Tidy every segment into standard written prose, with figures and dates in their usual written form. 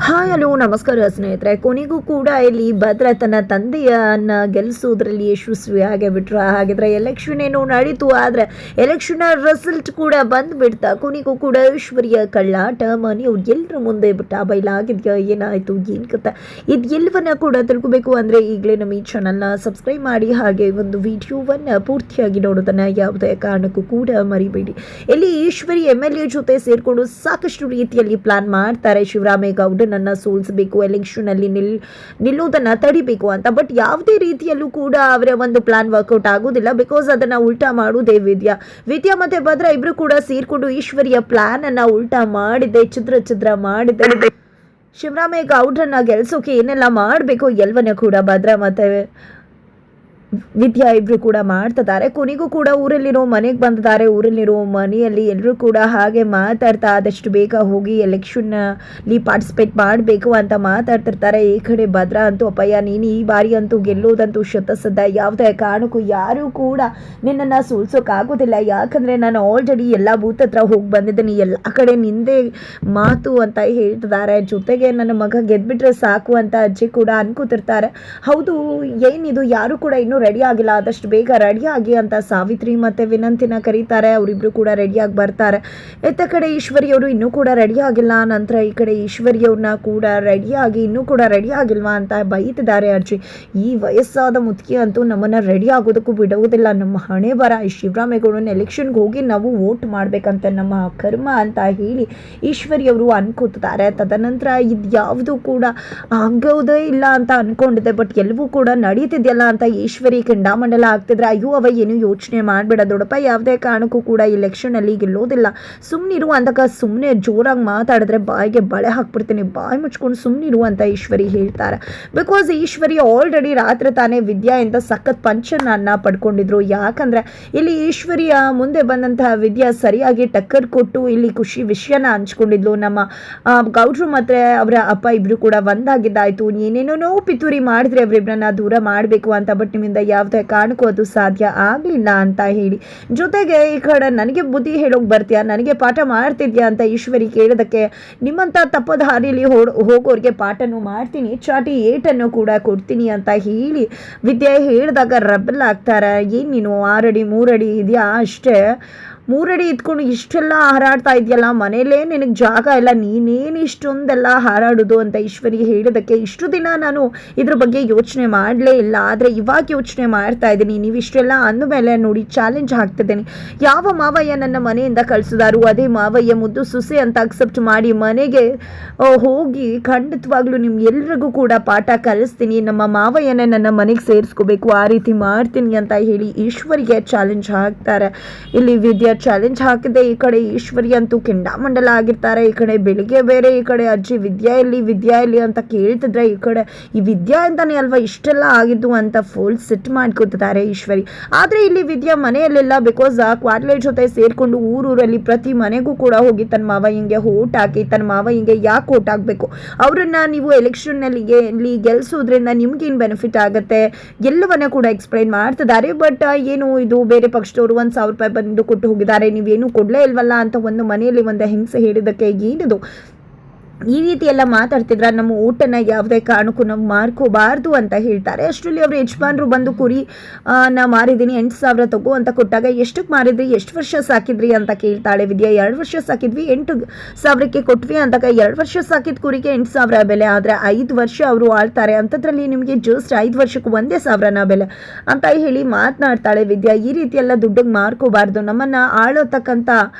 Hi hello ನಮಸ್ಕಾರ ಸ್ನೇಹಿತರೆ. ಕೊನೆಗೂ ಕೂಡ ಇಲ್ಲಿ ಭದ್ರ ತನ್ನ ತಂದೆಯನ್ನ ಗೆಲ್ಲಿಸೋದ್ರಲ್ಲಿ ಯಶಸ್ವಿಯಾಗೇ ಬಿಟ್ರು. ಹಾಗಿದ್ರೆ ಎಲೆಕ್ಷನ್ ಏನೋ ನಡೀತು, ಆದರೆ ಎಲೆಕ್ಷನ್ ರಿಸಲ್ಟ್ ಕೂಡ ಬಂದ್ಬಿಡ್ತಾ ಕೊನೆಗೂ ಕೂಡ ಐಶ್ವರ್ಯ ಕಳ್ಳಾಟ ಮನೆಯವ್ರು ಎಲ್ಲರ ಮುಂದೆ ಬಿಟ್ಟ ಬಯಲಾಗಿದ್ಯಾ, ಏನಾಯಿತು, ಏನು ಕತೆ, ಇದು ಎಲ್ಲವನ್ನ ಕೂಡ ತಿಳ್ಕೋಬೇಕು ಅಂದರೆ ಈಗಲೇ ನಮ್ಮ ಈ ಚಾನಲ್ನ ಸಬ್ಸ್ಕ್ರೈಬ್ ಮಾಡಿ, ಹಾಗೆ ಒಂದು ವಿಡಿಯೋವನ್ನು ಪೂರ್ತಿಯಾಗಿ ನೋಡೋದನ್ನು ಯಾವುದೇ ಕಾರಣಕ್ಕೂ ಕೂಡ ಮರಿಬೇಡಿ. ಇಲ್ಲಿ ಈಶ್ವರಿ MLA ಜೊತೆ ಸೇರಿಕೊಂಡು ಸಾಕಷ್ಟು ರೀತಿಯಲ್ಲಿ ಪ್ಲಾನ್ ಮಾಡ್ತಾರೆ. ಶಿವರಾಮೇಗೌಡ ನನ್ನ ಸೋಲಿಸಬೇಕು, ಎಲೆಕ್ಷನ್ ಅಲ್ಲಿ ನಿಲ್ಲೋದನ್ನ ತಡಿಬೇಕು ಅಂತ. ಬಟ್ ಯಾವುದೇ ರೀತಿಯಲ್ಲೂ ಕೂಡ ಅವರ ಒಂದು ಪ್ಲಾನ್ ವರ್ಕೌಟ್ ಆಗೋದಿಲ್ಲ. ಬಿಕಾಸ್ ಅದನ್ನ ಉಲ್ಟಾ ಮಾಡುವುದೇ ವಿದ್ಯಾ ಮತ್ತೆ ಭದ್ರ ಇಬ್ರು ಕೂಡ ಸೇರ್ಕೊಂಡು ಈಶ್ವರಿಯ ಪ್ಲಾನ್ ಅನ್ನ ಉಲ್ಟಾ ಮಾಡಿದೆ, ಚಿದ್ರ ಮಾಡಿದೆ. ಶಿವರಾಮೇಗೌಡರನ್ನ ಗೆಲ್ಸೋಕೆ ಏನೆಲ್ಲ ಮಾಡಬೇಕು ಎಲ್ಲವನ್ನ ಕೂಡ ಭದ್ರ ಮತ್ತೆ ವಿದ್ಯಾ ಇಬ್ರು ಕೂಡ ಮಾಡ್ತಿದ್ದಾರೆ. ಕೊನೆಗೂ ಕೂಡ ಊರಲ್ಲಿರೋ ಮನೆಗೆ ಬಂದಿದ್ದಾರೆ. ಊರಲ್ಲಿರೋ ಮನೆಯಲ್ಲಿ ಎಲ್ಲರೂ ಕೂಡ ಹಾಗೆ ಮಾತಾಡ್ತಾ ಆದಷ್ಟು ಬೇಗ ಹೋಗಿ ಎಲೆಕ್ಷನ್ಲಿ ಪಾರ್ಟಿಸಿಪೇಟ್ ಮಾಡಬೇಕು ಅಂತ ಮಾತಾಡ್ತಿರ್ತಾರೆ. ಈ ಕಡೆ ಭದ್ರಾ ಅಂತೂ ಅಪ್ಪಯ್ಯ ನೀನು ಈ ಬಾರಿ ಅಂತೂ ಗೆಲ್ಲೋದಂತೂ ಶತಸದ್ದ, ಯಾವುದೇ ಕಾರಣಕ್ಕೂ ಯಾರೂ ಕೂಡ ನಿನ್ನನ್ನು ಸೋಲ್ಸೋಕ್ಕಾಗೋದಿಲ್ಲ. ಯಾಕಂದರೆ ನಾನು ಆಲ್ರೆಡಿ ಎಲ್ಲ ಬೂತ್ ಹತ್ರ ಹೋಗಿ ಬಂದಿದ್ದೀನಿ, ಎಲ್ಲ ಕಡೆ ನಿಂದೆ ಮಾತು ಅಂತ ಹೇಳ್ತಿದ್ದಾರೆ. ಜೊತೆಗೆ ನನ್ನ ಮಗ ಗೆದ್ಬಿಟ್ರೆ ಸಾಕು ಅಂತ ಅಜ್ಜಿ ಕೂಡ ಅನ್ಕೋತಿರ್ತಾರೆ. ಹೌದು, ಏನಿದು ಯಾರು ಕೂಡ ಇನ್ನೂ ರೆಡಿ ಆಗಿಲ್ಲ, ಆದಷ್ಟು ಬೇಗ ರೆಡಿ ಆಗಿ ಅಂತ ಸಾವಿತ್ರಿ ಮತ್ತೆ ವಿನಂತಿನ ಕರೀತಾರೆ. ಅವರಿಬ್ರು ಕೂಡ ರೆಡಿಯಾಗಿ ಬರ್ತಾರೆ. ಎತ್ತ ಕಡೆ ಈಶ್ವರಿಯವರು ಇನ್ನೂ ಕೂಡ ರೆಡಿ ಆಗಿಲ್ಲ. ನಂತರ ಈ ಕಡೆ ಈಶ್ವರಿಯವ್ರನ್ನ ಕೂಡ ರೆಡಿಯಾಗಿ ಇನ್ನೂ ಕೂಡ ರೆಡಿ ಆಗಿಲ್ವಾ ಅಂತ ಬೈತಿದ್ದಾರೆ ಅಜ್ಜಿ. ಈ ವಯಸ್ಸಾದ ಮುದುಕಿ ಅಂತೂ ನಮ್ಮನ್ನ ರೆಡಿ ಆಗೋದಕ್ಕೂ ಬಿಡುವುದಿಲ್ಲ, ನಮ್ಮ ಹಣೆ ಬರ. ಈ ಶಿವರಾಮೇಗೌಡನ ಎಲೆಕ್ಷನ್ಗೆ ಹೋಗಿ ನಾವು ವೋಟ್ ಮಾಡ್ಬೇಕಂತ ನಮ್ಮ ಕರ್ಮ ಅಂತ ಹೇಳಿ ಈಶ್ವರಿಯವರು ಅನ್ಕೋತಾರೆ. ತದನಂತರ ಇದ್ಯಾವುದು ಕೂಡ ಆಗೋದೇ ಇಲ್ಲ ಅಂತ ಅನ್ಕೊಂಡಿದ್ದೆ, ಬಟ್ ಎಲ್ಲವೂ ಕೂಡ ನಡೀತಿದೆಯಲ್ಲ ಅಂತ ಈಶ್ವರಿ ಕೆಂಡಾಮಂಡಲ ಆಗ್ತಿದ್ರೆ, ಅಯ್ಯೋ ಅವ ಏನು ಯೋಚನೆ ಮಾಡಬೇಡ ದೊಡ್ಡಪ್ಪ, ಯಾವುದೇ ಕಾರಣಕ್ಕೂ ಕೂಡ ಎಲೆಕ್ಷನ್ ಅಲ್ಲಿ ಗೆಲ್ಲೋದಿಲ್ಲ, ಸುಮ್ಮನಿರು ಅಂದಾಗ ಸುಮ್ಮನೆ ಜೋರಾಗಿ ಮಾತಾಡಿದ್ರೆ ಬಾಯಿಗೆ ಬಳೆ ಹಾಕ್ಬಿಡ್ತೀನಿ, ಬಾಯಿ ಮುಚ್ಕೊಂಡು ಸುಮ್ಮನಿರು ಅಂತ ಈಶ್ವರಿ ಹೇಳ್ತಾರೆ. ಬಿಕಾಸ್ ಈಶ್ವರಿ ಆಲ್ರೆಡಿ ರಾತ್ರಿ ತಾನೇ ವಿದ್ಯಾ ಇಂದ ಸಖತ್ ಪಂಚನ್ನ ಪಡ್ಕೊಂಡಿದ್ರು. ಯಾಕಂದ್ರೆ ಇಲ್ಲಿ ಈಶ್ವರಿಯ ಮುಂದೆ ಬಂದಂತಹ ವಿದ್ಯಾ ಸರಿಯಾಗಿ ಟಕ್ಕರ್ ಕೊಟ್ಟು ಇಲ್ಲಿ ಖುಷಿ ವಿಷಯನ ಹಂಚ್ಕೊಂಡಿದ್ಲು. ನಮ್ಮ ಗೌಡ್ರು ಮತ್ತೆ ಅವರ ಅಪ್ಪ ಇಬ್ರು ಕೂಡ ಒಂದಾಗಿದ್ದಾಯ್ತು. ಏನೇನೋ ಪಿತೂರಿ ಮಾಡಿದ್ರೆ ಅವರಿಬ್ಬರನ್ನ ದೂರ ಮಾಡಬೇಕು ಅಂತ, ಬಟ್ ನಿಮ್ಮಿಂದ ಯಾವುದೇ ಕಾರಣಕ್ಕೂ ಅದು ಸಾಧ್ಯ ಆಗಲಿಲ್ಲ ಅಂತ ಹೇಳಿ, ಜೊತೆಗೆ ಈ ಕಡೆ ನನಗೆ ಬುದ್ಧಿ ಹೇಳೋಕೆ ಬರ್ತೀಯಾ, ನನಗೆ ಪಾಠ ಮಾಡ್ತಿದ್ಯಾ ಅಂತ ಈಶ್ವರಿ ಕೇಳೋದಕ್ಕೆ, ನಿಮ್ಮಂಥ ತಪ್ಪದ ಹಾದಿಯಲ್ಲಿ ಹೋಗೋರಿಗೆ ಪಾಠನೂ ಮಾಡ್ತೀನಿ, ಚಾಟಿ ಏಟನ್ನು ಕೂಡ ಕೊಡ್ತೀನಿ ಅಂತ ಹೇಳಿ ವಿದ್ಯೆ ಹೇಳಿದಾಗ ರಬ್ಬಲ್ ಆಗ್ತಾರೆ. ಏನು ನೀನು 6 ಅಡಿ 3 ಅಡಿ ಇದೆಯಾ ಅಷ್ಟೇ, 3 ಅಡಿ ಇದ್ಕೊಂಡು ಇಷ್ಟೆಲ್ಲ ಹಾರಾಡ್ತಾ ಇದೆಯಲ್ಲ, ಮನೇಲೇ ನಿನಗೆ ಜಾಗ ಇಲ್ಲ, ನೀನೇನು ಇಷ್ಟೊಂದೆಲ್ಲ ಹಾರಾಡೋದು ಅಂತ ಈಶ್ವರಿ ಹೇಳೋದಕ್ಕೆ, ಇಷ್ಟು ದಿನ ನಾನು ಇದ್ರ ಬಗ್ಗೆ ಯೋಚನೆ ಮಾಡಲೇ ಇಲ್ಲ, ಆದರೆ ಇವಾಗ ಯೋಚನೆ ಮಾಡ್ತಾ ಇದ್ದೀನಿ. ನೀವು ಇಷ್ಟೆಲ್ಲ ಅಂದಮೇಲೆ ನೋಡಿ ಚಾಲೆಂಜ್ ಹಾಕ್ತಿದ್ದೀನಿ. ಯಾವ ಮಾವಯ್ಯ ನನ್ನ ಮನೆಯಿಂದ ಕಳಿಸಿದಾರು ಅದೇ ಮಾವಯ್ಯ ಮುದ್ದು ಸುಸೆ ಅಂತ ಅಕ್ಸೆಪ್ಟ್ ಮಾಡಿ ಮನೆಗೆ ಹೋಗಿ ಖಂಡಿತವಾಗ್ಲೂ ನಿಮ್ಗೆಲ್ರಿಗೂ ಕೂಡ ಪಾಠ ಕಲಿಸ್ತೀನಿ. ನಮ್ಮ ಮಾವಯ್ಯನೇ ನನ್ನ ಮನೆಗೆ ಸೇರಿಸ್ಕೋಬೇಕು, ಆ ರೀತಿ ಮಾಡ್ತೀನಿ ಅಂತ ಹೇಳಿ ಈಶ್ವರಿಗೆ ಚಾಲೆಂಜ್ ಹಾಕ್ತಾರೆ. ಇಲ್ಲಿ ವಿದ್ಯಾ ಚಾಲೆಂಜ್ ಹಾಕಿದೆ. ಈ ಕಡೆ ಈಶ್ವರಿ ಅಂತೂ ಕೆಂಡಾಮಂಡಲ ಆಗಿರ್ತಾರೆ. ಈ ಕಡೆ ಬೆಳಿಗ್ಗೆ ಬೇರೆ ಈ ಕಡೆ ಅಜ್ಜಿ ವಿದ್ಯಾ ಇಲ್ಲಿ ಅಂತ ಕೇಳ್ತಿದ್ರೆ, ಈ ಕಡೆ ಈ ವಿದ್ಯಾ ಅಂತಾನೆ ಅಲ್ವಾ ಇಷ್ಟೆಲ್ಲ ಆಗಿದ್ದು ಅಂತ ಫುಲ್ ಸೆಟ್ ಮಾಡ್ಕೊತಿದ್ದಾರೆ ಈಶ್ವರಿ. ಆದರೆ ಇಲ್ಲಿ ವಿದ್ಯಾ ಮನೆಯಲ್ಲೆಲ್ಲ ಬಿಕಾಸ್ ಕ್ವಾಡ್ಲೆ ಜೊತೆ ಸೇರ್ಕೊಂಡು ಊರೂರಲ್ಲಿ ಪ್ರತಿ ಮನೆಗೂ ಕೂಡ ಹೋಗಿ ತನ್ನ ಮಾವಯ್ಯಂಗೆ ಓಟ್ ಹಾಕಿ, ತನ್ನ ಮಾವಯ್ಯಂಗೆ ಯಾಕೆ ಓಟ್ ಹಾಕಬೇಕು, ಅವರನ್ನ ನೀವು ಎಲೆಕ್ಷನ್ನಲ್ಲಿ ಗೆಲ್ಸೋದ್ರಿಂದ ನಿಮ್ಗೇನು ಬೆನಿಫಿಟ್ ಆಗುತ್ತೆ ಎಲ್ಲವನ್ನ ಕೂಡ ಎಕ್ಸ್ಪ್ಲೈನ್ ಮಾಡ್ತಿದ್ದಾರೆ. ಬಟ್ ಏನು ಇದು ಬೇರೆ ಪಕ್ಷದವರು 1,000 ರೂಪಾಯಿ ಬಂದು ಕೊಟ್ಟು ಹೋಗಿದ್ದಾರೆ, ನೀವೇನು ಕೊಡಲೇ ಇಲ್ವಲ್ಲ ಅಂತ ಒಂದು ಮನೆಯಲ್ಲಿ ಒಂದು ಹೆಂಗಸೆ ಹೇಳಿದ್ದಕ್ಕೆ ಏನಿದು ಈ ರೀತಿ ಎಲ್ಲ ಮಾತಾಡ್ತಿದ್ರ, ನಮ್ಮ ಊಟನ ಯಾವುದೇ ಕಾರಣಕ್ಕೂ ನಾವು ಮಾರ್ಕೋಬಾರ್ದು ಅಂತ ಹೇಳ್ತಾರೆ. ಅಷ್ಟರಲ್ಲಿ ಅವ್ರ ಯಜಮಾನ್ರು ಬಂದು ಕುರಿ ನಾ ಮಾರಿದ್ದೀನಿ 8,000 ತಗೋ ಅಂತ ಕೊಟ್ಟಾಗ, ಎಷ್ಟಕ್ಕೆ ಮಾರಿದ್ರಿ, ಎಷ್ಟು ವರ್ಷ ಸಾಕಿದ್ರಿ ಅಂತ ಕೇಳ್ತಾಳೆ ವಿದ್ಯಾ. 2 ವರ್ಷ ಸಾಕಿದ್ವಿ, 8,000ಕ್ಕೆ ಕೊಟ್ವಿ ಅಂದಾಗ, 2 ವರ್ಷ ಸಾಕಿದ ಕುರಿಗೆ 8,000 ಬೆಲೆ, ಆದರೆ 5 ವರ್ಷ ಅವರು ಆಳ್ತಾರೆ ಅಂಥದ್ರಲ್ಲಿ ನಿಮಗೆ ಜಸ್ಟ್ 5 ವರ್ಷಕ್ಕೆ 1,000 ಬೆಲೆ ಅಂತ ಹೇಳಿ ಮಾತನಾಡ್ತಾಳೆ ವಿದ್ಯಾ. ಈ ರೀತಿ ಎಲ್ಲ ದುಡ್ಡಿಗೆ ಮಾರ್ಕೋಬಾರ್ದು, ನಮ್ಮನ್ನು ಆಳೋತಕ್ಕಂಥ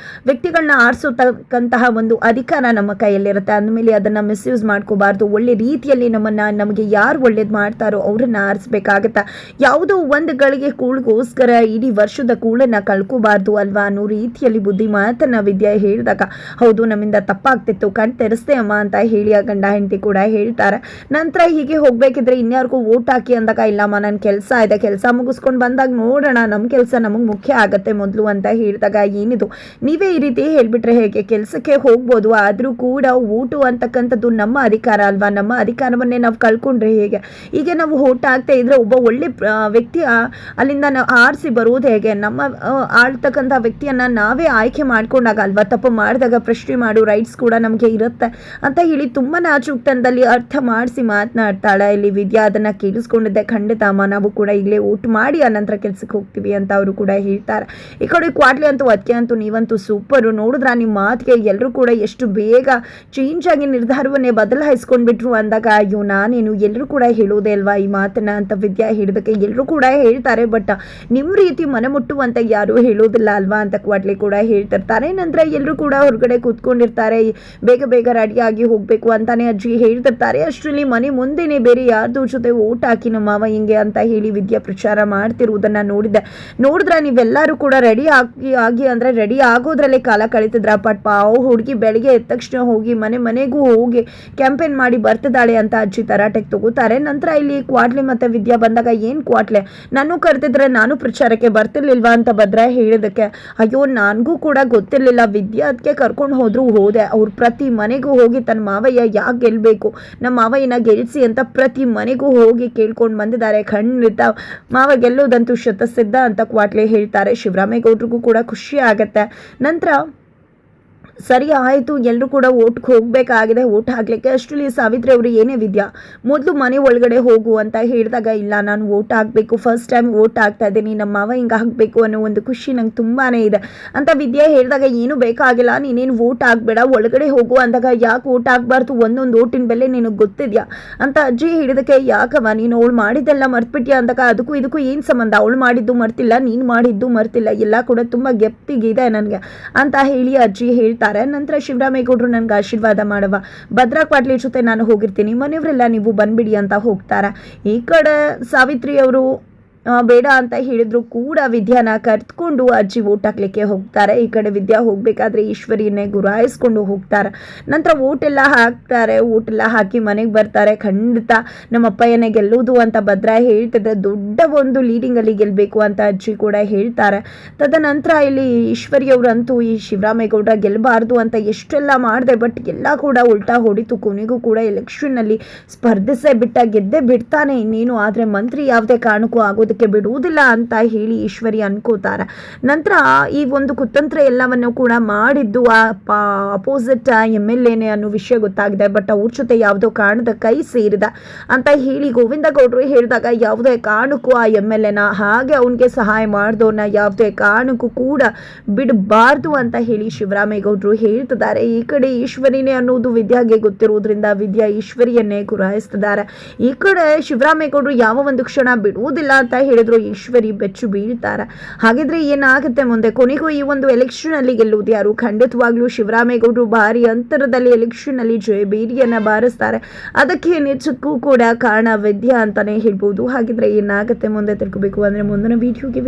ವ್ಯಕ್ತಿಗಳನ್ನ ಆರಿಸೋತಕ್ಕಂತಹ ಒಂದು ಅಧಿಕಾರ ನಮ್ಮ ಕೈಯಲ್ಲಿರುತ್ತೆ, ಅಂದಮೇಲೆ ಅದನ್ನು ಮಿಸ್ಯೂಸ್ ಮಾಡ್ಕೋಬಾರ್ದು. ಒಳ್ಳೆ ರೀತಿಯಲ್ಲಿ ನಮಗೆ ಯಾರು ಒಳ್ಳೇದು ಮಾಡ್ತಾರೋ ಅವ್ರನ್ನ ಆರಿಸ್ಬೇಕಾಗತ್ತ. ಯಾವುದೋ ಒಂದು ಗಳಿಗೆ ಕೂಳಿಗೋಸ್ಕರ ಇಡೀ ವರ್ಷದ ಕೂಳನ್ನು ಕಳ್ಕೋಬಾರ್ದು ಅಲ್ವಾ ಅನ್ನೋ ರೀತಿಯಲ್ಲಿ ಬುದ್ಧಿ ಮಾತನ್ನ ವಿದ್ಯೆ ಹೇಳಿದಾಗ, ಹೌದು ನಮ್ಮಿಂದ ತಪ್ಪಾಗ್ತಿತ್ತು, ಕಣ್ ತೆರೆಸ್ತೆ ಅಮ್ಮ ಅಂತ ಹೇಳಿ ಆ ಗಂಡ ಹೆಂಡತಿ ಕೂಡ ಹೇಳ್ತಾರೆ. ನಂತರ ಹೀಗೆ ಹೋಗ್ಬೇಕಿದ್ರೆ ಇನ್ಯಾರಿಗೂ ಓಟ್ ಹಾಕಿ ಅಂದಾಗ, ಇಲ್ಲಮ್ಮ ನನ್ನ ಕೆಲಸ ಇದೆ, ಕೆಲಸ ಮುಗಿಸ್ಕೊಂಡು ಬಂದಾಗ ನೋಡೋಣ, ನಮ್ಮ ಕೆಲಸ ನಮಗೆ ಮುಖ್ಯ ಆಗತ್ತೆ ಮೊದಲು ಅಂತ ಹೇಳಿದಾಗ, ಏನಿದು ನೀವೇ ಈ ರೀತಿ ಹೇಳ್ಬಿಟ್ರೆ ಹೇಗೆ, ಕೆಲಸಕ್ಕೆ ಹೋಗ್ಬೋದು ಆದರೂ ಕೂಡ ಊಟ ಓಟು ಅಂತಕ್ಕಂಥದ್ದು ನಮ್ಮ ಅಧಿಕಾರ ಅಲ್ವಾ? ನಮ್ಮ ಅಧಿಕಾರವನ್ನೇ ನಾವು ಕಳ್ಕೊಂಡ್ರೆ ಹೇಗೆ? ಹೀಗೆ ನಾವು ಓಟ್ ಆಗ್ತಾ ಇದ್ರೆ ಒಬ್ಬ ಒಳ್ಳೆ ವ್ಯಕ್ತಿ ಅಲ್ಲಿಂದ ನಾವು ಆರಿಸಿ ಬರುವುದು ಹೇಗೆ? ನಮ್ಮ ಆಳ್ತಕ್ಕಂಥ ವ್ಯಕ್ತಿಯನ್ನು ನಾವೇ ಆಯ್ಕೆ ಮಾಡ್ಕೊಂಡಾಗ ಅಲ್ವಾ? ತಪ್ಪು ಮಾಡಿದಾಗ ಪ್ರಶ್ನೆ ಮಾಡು ರೈಟ್ಸ್ ಕೂಡ ನಮಗೆ ಇರುತ್ತೆ ಅಂತ ಹೇಳಿ ತುಂಬ ನಾಜೂಕ್ತನದಲ್ಲಿ ಅರ್ಥ ಮಾಡಿಸಿ ಮಾತನಾಡ್ತಾಳೆ ಇಲ್ಲಿ ವಿದ್ಯಾ. ಅದನ್ನು ಕೇಳಿಸ್ಕೊಂಡಿದ್ದೆ. ಖಂಡಿತ ಅಮ್ಮ, ನಾವು ಕೂಡ ಈಗಲೇ ಓಟ್ ಮಾಡಿ ಆನಂತರ ಕೆಲ್ಸಕ್ಕೆ ಹೋಗ್ತೀವಿ ಅಂತ ಅವರು ಕೂಡ ಹೇಳ್ತಾರೆ. ಈ ಕಡೆ ಕ್ವಾಟ್ಲಿ ಅಂತೂ ಅದಕ್ಕೆ ಅಂತೂ ನೀವಂತೂ ಸೂಪರು. ನೋಡಿದ್ರ ನಿಮ್ಮ ಮಾತಿಗೆ ಎಲ್ಲರೂ ಕೂಡ ಎಷ್ಟು ಬೇಗ ಚೇಂಜ್ ಆಗಿ ನಿರ್ಧಾರವನ್ನೇ ಬದಲಾಯಿಸ್ಕೊಂಡ್ಬಿಟ್ರು ಅಂದಾಗ ಅಯ್ಯೋ ನಾನೇನು, ಎಲ್ಲರೂ ಕೂಡ ಹೇಳೋದೇ ಅಲ್ವಾ ಈ ಮಾತನ್ನ ಅಂತ ವಿದ್ಯಾ ಹಿಡಿದಕ್ಕೆ ಎಲ್ಲರೂ ಕೂಡ ಹೇಳ್ತಾರೆ. ಬಟ್ ನಿಮ್ಮ ರೀತಿ ಮನೆ ಮುಟ್ಟುವಂತ ಯಾರು ಹೇಳೋದಿಲ್ಲ ಅಲ್ವಾ ಅಂತ ಕ್ವಾಟ್ಲಿ ಕೂಡ ಹೇಳ್ತಿರ್ತಾರೆ. ನಂತರ ಎಲ್ಲರೂ ಕೂಡ ಹೊರಗಡೆ ಕೂತ್ಕೊಂಡಿರ್ತಾರೆ. ಬೇಗ ಬೇಗ ರೆಡಿಯಾಗಿ ಹೋಗಬೇಕು ಅಂತಾನೆ ಅಜ್ಜಿ ಹೇಳ್ತಿರ್ತಾರೆ. ಅಷ್ಟರಲ್ಲಿ ಮನೆ ಮುಂದೆನೆ ಬೇರೆ ಯಾರ್ದು ಜೊತೆ ಓಟ್ ಹಾಕಿ ನಮ್ಮ ಮಾವ ಹಿಂಗೆ ಅಂತ ಹೇಳಿ ವಿದ್ಯಾ ಪ್ರಚಾರ ಮಾಡ್ತಿರುವುದನ್ನ ನೋಡಿದ್ರೆ ನೀವೆಲ್ಲರೂ ಕೂಡ ರೆಡಿ ಆಗಿ ಅಂದ್ರೆ ರೆಡಿ ಆಗೋದ್ರಲ್ಲೇ ಕಾಲ ಕಳೀತಿದ್ರ. ಪಾಪ ಹುಡುಗಿ ಬೆಳಿಗ್ಗೆ ಎದ್ದ ತಕ್ಷಣ ಹೋಗಿ ಮನೆಗೂ ಹೋಗಿ ಕ್ಯಾಂಪೇನ್ ಮಾಡಿ ಬರ್ತಿದ್ದಾಳೆ ಅಂತ ಅಜ್ಜಿ ತರಾಟೆಗೆ ತಗೋತಾರೆ. ನಂತರ ಇಲ್ಲಿ ಕ್ವಾಟ್ಲಿ ಮತ್ತೆ ವಿದ್ಯಾ ಬಂದಾಗ ಏನ್ ಕ್ವಾಟ್ಲೆ, ನಾನು ಕರೆದಿದ್ರೆ ನಾನು ಪ್ರಚಾರಕ್ಕೆ ಬರ್ತಿರ್ಲಿಲ್ವಾ ಅಂತ ಭದ್ರ ಹೇಳಿದಕ್ಕೆ ಅಯ್ಯೋ ನನಗೂ ಕೂಡ ಗೊತ್ತಿರ್ಲಿಲ್ಲ ವಿದ್ಯಾ, ಅದಕ್ಕೆ ಕರ್ಕೊಂಡು ಹೋದೆ. ಅವ್ರು ಪ್ರತಿ ಮನೆಗೂ ಹೋಗಿ ತನ್ನ ಮಾವಯ್ಯ ಯಾಕೆ ಗೆಲ್ಬೇಕು, ನಮ್ಮ ಮಾವಯ್ಯನ ಗೆಲ್ಸಿ ಅಂತ ಪ್ರತಿ ಮನೆಗೂ ಹೋಗಿ ಕೇಳ್ಕೊಂಡು ಬಂದಿದ್ದಾರೆ. ಖಂಡಿತ ಮಾವ ಗೆಲ್ಲೋದಂತೂ ಶತಸಿದ್ಧ ಅಂತ ಕ್ವಾಟ್ಲೆ ಹೇಳ್ತಾರೆ. ಶಿವರಾಮೇಗೌಡರಿಗೂ ಕೂಡ ಖುಷಿ ಆಗತ್ತೆ. ನಂತರ ಸರಿ ಆಯಿತು, ಎಲ್ಲರೂ ಕೂಡ ಓಟ್ಗೆ ಹೋಗಬೇಕಾಗಿದೆ ಓಟ್ ಹಾಕ್ಲಿಕ್ಕೆ. ಅಷ್ಟರಲ್ಲಿ ಸಾವಿತ್ರಿ ಅವರು ಏನೇ ವಿದ್ಯಾ ಮೊದಲು ಮನೆ ಒಳಗಡೆ ಹೋಗು ಅಂತ ಹೇಳಿದಾಗ ಇಲ್ಲ ನಾನು ಓಟ್ ಹಾಕಬೇಕು, ಫಸ್ಟ್ ಟೈಮ್ ಓಟ್ ಹಾಕ್ತಾ ಇದ್ದೀನಿ, ನಮ್ಮ ಮಾವ ಹಿಂಗೆ ಹಾಕಬೇಕು ಅನ್ನೋ ಒಂದು ಖುಷಿ ನಂಗೆ ತುಂಬಾ ಇದೆ ಅಂತ ವಿದ್ಯಾ ಹೇಳಿದಾಗ ಏನು ಬೇಕಾಗಿಲ್ಲ, ನೀನೇನು ಓಟ್ ಹಾಕ್ಬೇಡ ಒಳಗಡೆ ಹೋಗು ಅಂದಾಗ ಯಾಕೆ ಓಟ್ ಹಾಕ್ಬಾರ್ದು, ಒಂದೊಂದು ಓಟಿನ ಬೆಲೆ ನಿನಗೆ ಗೊತ್ತಿದೆಯಾ ಅಂತ ಅಜ್ಜಿ ಹೇಳಿದಕ್ಕೆ ಯಾಕವ ನೀನು ಅವಳು ಮಾಡಿದ್ದೆಲ್ಲ ಮರ್ತ್ಬಿಟ್ಯಾ ಅಂದಾಗ ಅದಕ್ಕೂ ಇದಕ್ಕೂ ಏನು ಸಂಬಂಧ, ಅವಳು ಮಾಡಿದ್ದು ಮರ್ತಿಲ್ಲ ನೀನು ಮಾಡಿದ್ದು ಮರ್ತಿಲ್ಲ, ಎಲ್ಲ ಕೂಡ ತುಂಬ ಗೆಪ್ತಿಗಿದೆ ನನಗೆ ಅಂತ ಹೇಳಿ ಅಜ್ಜಿ ಹೇಳ್ತಾರೆ. ನಂತರ ಶಿವರಾಮೇಗೌಡರು ನನಗೆ ಆಶೀರ್ವಾದ ಮಾಡವ, ಭದ್ರಾ ಕ್ವಾಟ್ಲಿ ಜೊತೆ ನಾನು ಹೋಗಿರ್ತೀನಿ, ಮನೆಯವರೆಲ್ಲ ನೀವು ಬಂದ್ಬಿಡಿ ಅಂತ ಹೋಗ್ತಾರೆ. ಈ ಕಡೆ ಸಾವಿತ್ರಿ ಅವರು ಬೇಡ ಅಂತ ಹೇಳಿದ್ರು ಕೂಡ ವಿದ್ಯಾನ ಕರ್ತ್ಕೊಂಡು ಅಜ್ಜಿ ಓಟ್ ಹಾಕ್ಲಿಕ್ಕೆ ಹೋಗ್ತಾರೆ. ಈ ಕಡೆ ವಿದ್ಯಾ ಹೋಗ್ಬೇಕಾದ್ರೆ ಈಶ್ವರಿಯನ್ನೇ ಗುರಾಯಿಸ್ಕೊಂಡು ಹೋಗ್ತಾರೆ. ನಂತರ ಓಟ್ ಎಲ್ಲ ಹಾಕಿ ಮನೆಗೆ ಬರ್ತಾರೆ. ಖಂಡಿತ ನಮ್ಮ ಅಪ್ಪಯ್ಯನೇ ಗೆಲ್ಲೋದು ಅಂತ ಭದ್ರಾ ಹೇಳ್ತಿದ್ರೆ ದೊಡ್ಡ ಒಂದು ಲೀಡಿಂಗ್ ಅಲ್ಲಿ ಗೆಲ್ಲಬೇಕು ಅಂತ ಅಜ್ಜಿ ಕೂಡ ಹೇಳ್ತಾರೆ. ತದನಂತರ ಇಲ್ಲಿ ಈಶ್ವರಿಯವರಂತೂ ಈ ಶಿವರಾಮೇಗೌಡ ಗೆಲ್ಲಬಾರ್ದು ಅಂತ ಎಷ್ಟೆಲ್ಲ ಮಾಡಿದೆ, ಬಟ್ ಎಲ್ಲ ಕೂಡ ಉಲ್ಟಾ ಹೊಡಿತು. ಕೊನೆಗೂ ಕೂಡ ಎಲೆಕ್ಷನ್ ನಲ್ಲಿ ಸ್ಪರ್ಧಿಸೇ ಗೆದ್ದೇ ಬಿಡ್ತಾನೆ ಇನ್ನೇನು, ಆದ್ರೆ ಮಂತ್ರಿ ಯಾವುದೇ ಕಾರಣಕ್ಕೂ ಆಗೋದಕ್ಕೆ ಬಿಡುವುದಿಲ್ಲ ಅಂತ ಹೇಳಿ ಈಶ್ವರಿ ಅನ್ಕೋತಾರೆ. ನಂತರ ಈ ಒಂದು ಕುತಂತ್ರ ಎಲ್ಲವನ್ನು ಕೂಡ ಮಾಡಿದ್ದು ಅಪೋಸಿಟ್ MLA ಅನ್ನೋ ವಿಷಯ ಗೊತ್ತಾಗಿದೆ. ಬಟ್ ಅವ್ರ ಜೊತೆ ಯಾವುದೋ ಕಾರಣದ ಕೈ ಸೇರಿದ ಅಂತ ಹೇಳಿ ಗೋವಿಂದ ಗೌಡರು ಹೇಳಿದಾಗ ಯಾವುದೇ ಕಾರಣಕ್ಕೂ ಆ MLA ಹಾಗೆ ಅವನಿಗೆ ಸಹಾಯ ಮಾಡಿದವ್ರನ್ನ ಯಾವುದೇ ಕಾರಣಕ್ಕೂ ಕೂಡ ಬಿಡಬಾರ್ದು ಅಂತ ಹೇಳಿ ಶಿವರಾಮೇಗೌಡರು ಹೇಳ್ತಿದ್ದಾರೆ. ಈ ಕಡೆ ಈಶ್ವರಿನೇ ಅನ್ನೋದು ವಿದ್ಯಾಗೆ ಗೊತ್ತಿರುವುದರಿಂದ ವಿದ್ಯಾ ಈಶ್ವರಿಯನ್ನೇ ಗುರಾಯಿಸ್ತಿದ್ದಾರೆ. ಈ ಕಡೆ ಶಿವರಾಮೇಗೌಡರು ಯಾವ ಒಂದು ಕ್ಷಣ ಬಿಡುವುದಿಲ್ಲ ಅಂತ ಹೇಳಿದ್ರು. ಈಶ್ವರಿ ಬೆಚ್ಚು ಬೀಳ್ತಾರೆ. ಹಾಗಿದ್ರೆ ಏನಾಗುತ್ತೆ ಮುಂದೆ, ಕೊನೆಗೂ ಈ ಒಂದು ಎಲೆಕ್ಷನ್ ಅಲ್ಲಿ ಗೆಲ್ಲುವುದು ಯಾರು? ಖಂಡಿತವಾಗ್ಲೂ ಶಿವರಾಮೇಗೌಡರು ಭಾರಿ ಅಂತರದಲ್ಲಿ ಎಲೆಕ್ಷನ್ ಅಲ್ಲಿ ಜಯಬೇರಿಯನ್ನ ಬಾರಿಸ್ತಾರೆ. ಅದಕ್ಕೆ ನಿಜಕ್ಕೂ ಕೂಡ ಕಾರಣ ವಿದ್ಯಾ ಅಂತಾನೆ ಹೇಳ್ಬೋದು. ಹಾಗಿದ್ರೆ ಏನಾಗುತ್ತೆ ಮುಂದೆ ತಿಳ್ಕೋಬೇಕು ಅಂದ್ರೆ ಮುಂದಿನ ವಿಡಿಯೋಗೆ